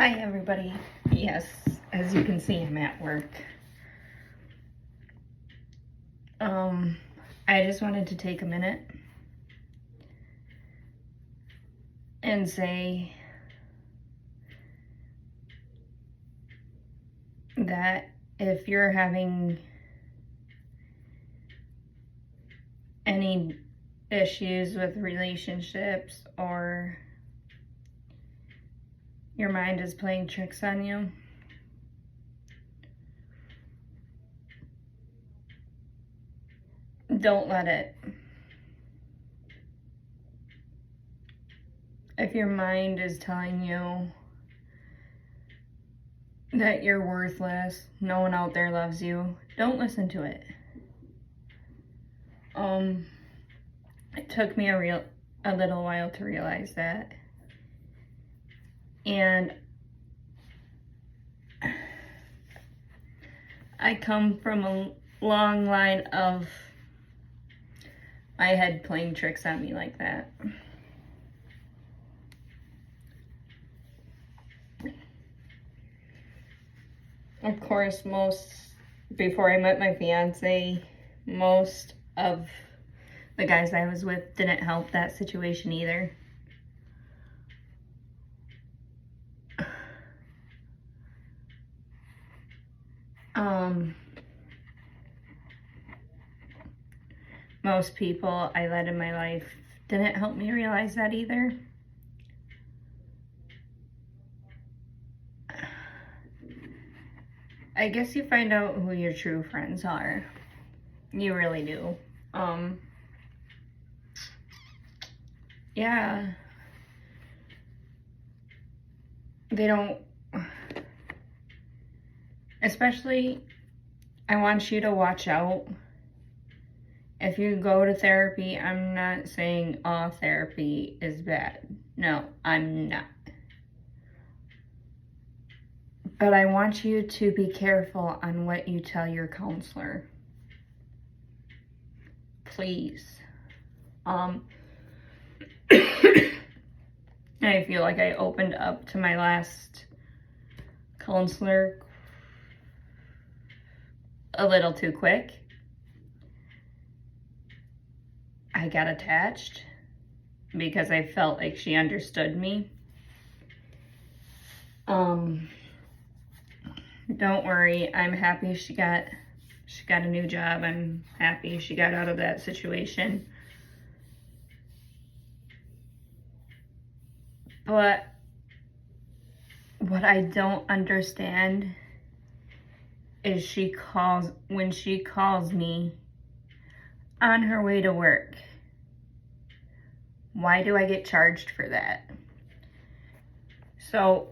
Hi everybody. Yes, as you can see, I'm at work. I just wanted to take a minute and say that if you're having any issues with relationships or your mind is playing tricks on you, don't let it. If your mind is telling you that you're worthless, no one out there loves you, don't listen to it. It took me a little while to realize that. And I come from a long line of my head playing tricks on me like that. Of course, before I met my fiance, most of the guys I was with didn't help that situation either. Most people I let in my life didn't help me realize that either. I guess you find out who your true friends are. You really do. Yeah. They don't, especially, I want you to watch out. If you go to therapy, I'm not saying all therapy is bad. No, I'm not. But I want you to be careful on what you tell your counselor. Please. I feel like I opened up to my last counselor a little too quick. I got attached because I felt like she understood me. Don't worry, I'm happy she got a new job. I'm happy she got out of that situation. But what I don't understand is when she calls me on her way to work. Why do I get charged for that? So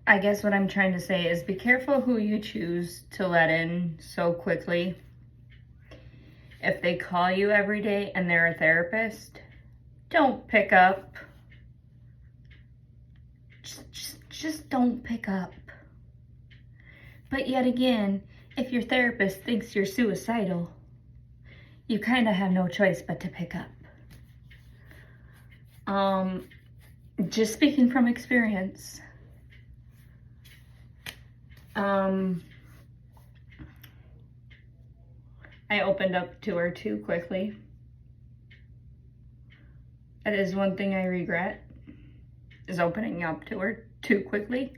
I guess what I'm trying to say is be careful who you choose to let in so quickly. If they call you every day and they're a therapist, don't pick up. Just don't pick up. But yet again, if your therapist thinks you're suicidal, you kind of have no choice but to pick up. Just speaking from experience, I opened up to her too quickly. That is one thing I regret, is opening up to her too quickly.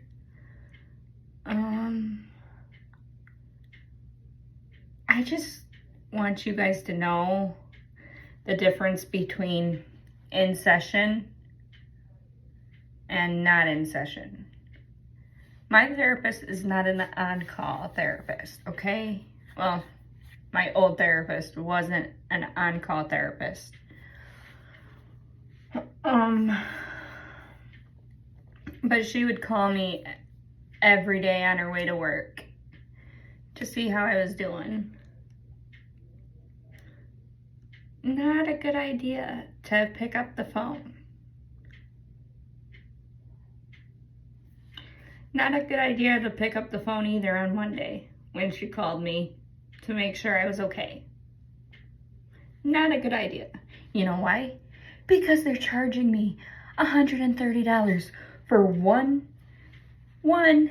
I just want you guys to know the difference between in session and not in session. My therapist is not an on-call therapist, okay? Well, my old therapist wasn't an on-call therapist. But she would call me every day on her way to work to see how I was doing. Not a good idea to pick up the phone. Not a good idea to pick up the phone either on Monday when she called me to make sure I was okay. Not a good idea. You know why? Because they're charging me $130 for one one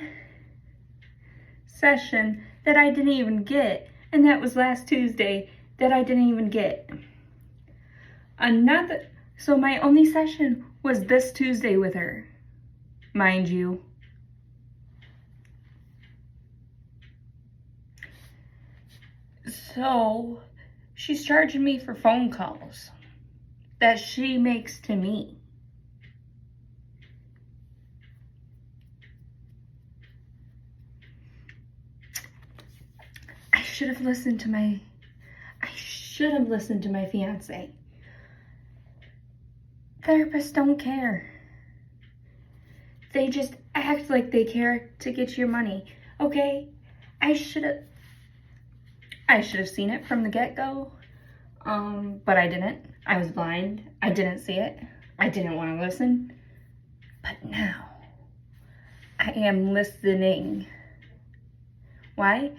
session that I didn't even get, and that was last Tuesday that I didn't even get. So my only session was this Tuesday with her, mind you. So she's charging me for phone calls that she makes to me. I should have listened to my fiance. Therapists don't care. They just act like they care to get your money. Okay? I should have seen it from the get-go. But I didn't. I was blind. I didn't see it. I didn't want to listen. But now I am listening. Why?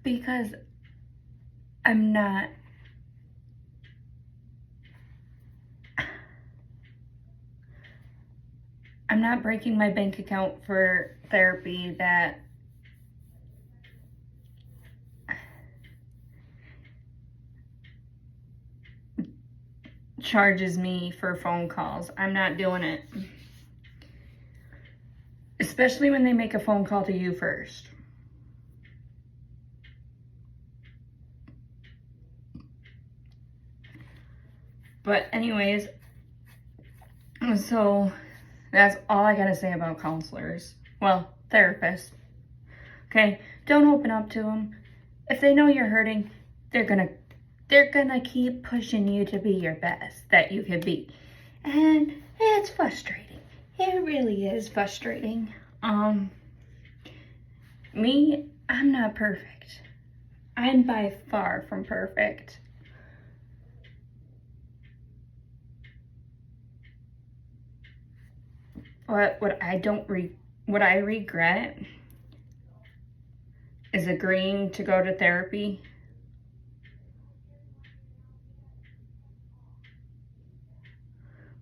Because I'm not breaking my bank account for therapy that charges me for phone calls. I'm not doing it. Especially when they make a phone call to you first. But anyways, so that's all I gotta say about counselors. Well, therapists. Okay? Don't open up to them. If they know you're hurting, they're gonna keep pushing you to be your best that you could be. And it's frustrating. It really is frustrating. Me, I'm not perfect. I'm by far from perfect. What I regret is agreeing to go to therapy.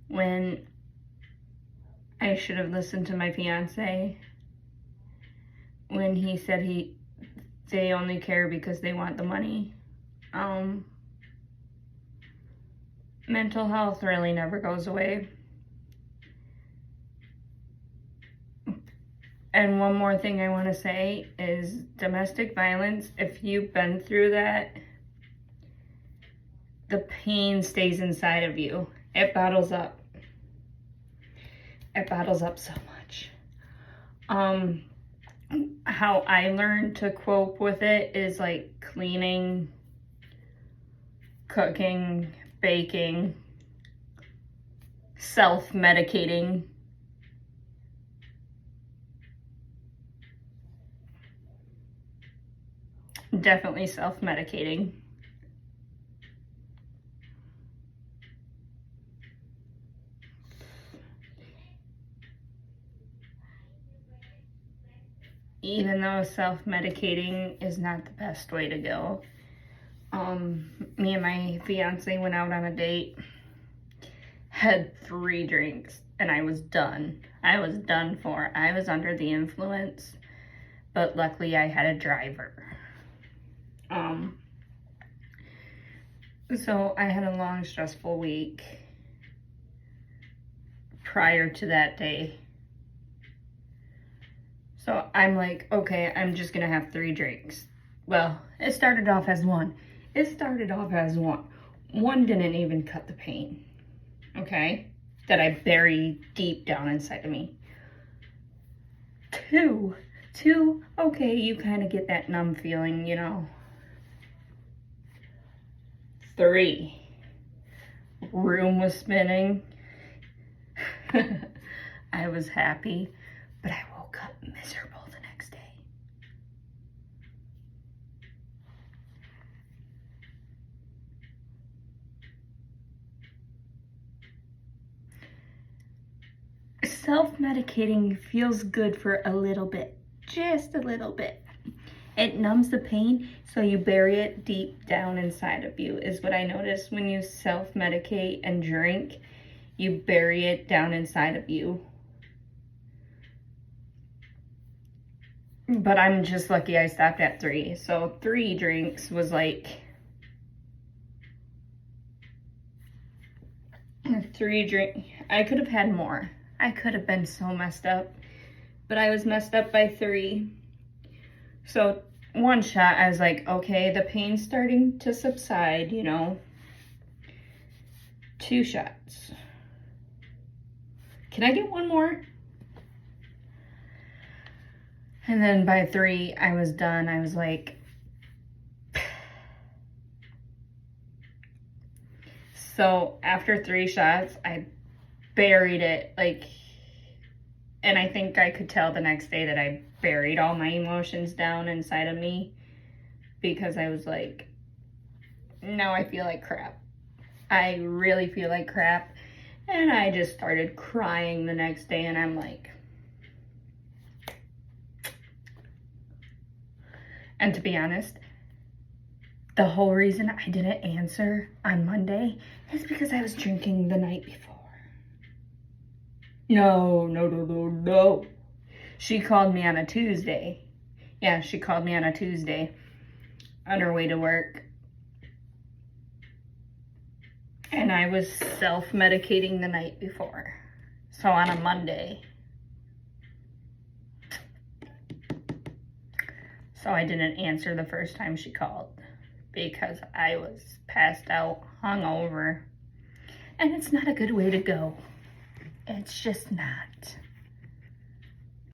When I should have listened to my fiance when he said they only care because they want the money. Mental health really never goes away. And one more thing I want to say is domestic violence. If you've been through that, the pain stays inside of you. It bottles up. It bottles up so much. How I learned to cope with it is like cleaning, cooking, baking, self-medicating. Definitely self-medicating. Even though self-medicating is not the best way to go. Me and my fiance went out on a date, had 3 drinks, and I was done. I was done for. I was under the influence, but luckily I had a driver. So I had a long, stressful week prior to that day. So I'm like, okay, I'm just gonna have 3 drinks. Well, it started off as 1. One didn't even cut the pain, okay? That I bury deep down inside of me. 2, okay, you kind of get that numb feeling, you know. 3, room was spinning. I was happy, but I woke up miserable the next day. Self-medicating feels good for a little bit, just a little bit. It numbs the pain, so you bury it deep down inside of you, is what I noticed when you self-medicate and drink. You bury it down inside of you. But I'm just lucky I stopped at 3. So 3 drinks was like 3 drink. I could have had more. I could have been so messed up, but I was messed up by 3. So 1 shot, I was like, okay, the pain's starting to subside, you know. 2 shots. Can I get 1 more? And then by 3, I was done. I was like, so after 3 shots, I buried it, like, and I think I could tell the next day that I buried all my emotions down inside of me, because I was like, now I feel like crap. I really feel like crap. And I just started crying the next day, and I'm like, and to be honest, the whole reason I didn't answer on Monday is because I was drinking the night before. No. She called me on a Tuesday. Yeah, she called me on a Tuesday on her way to work. And I was self-medicating the night before. So on a Monday. So I didn't answer the first time she called because I was passed out, hungover. And it's not a good way to go. It's just not.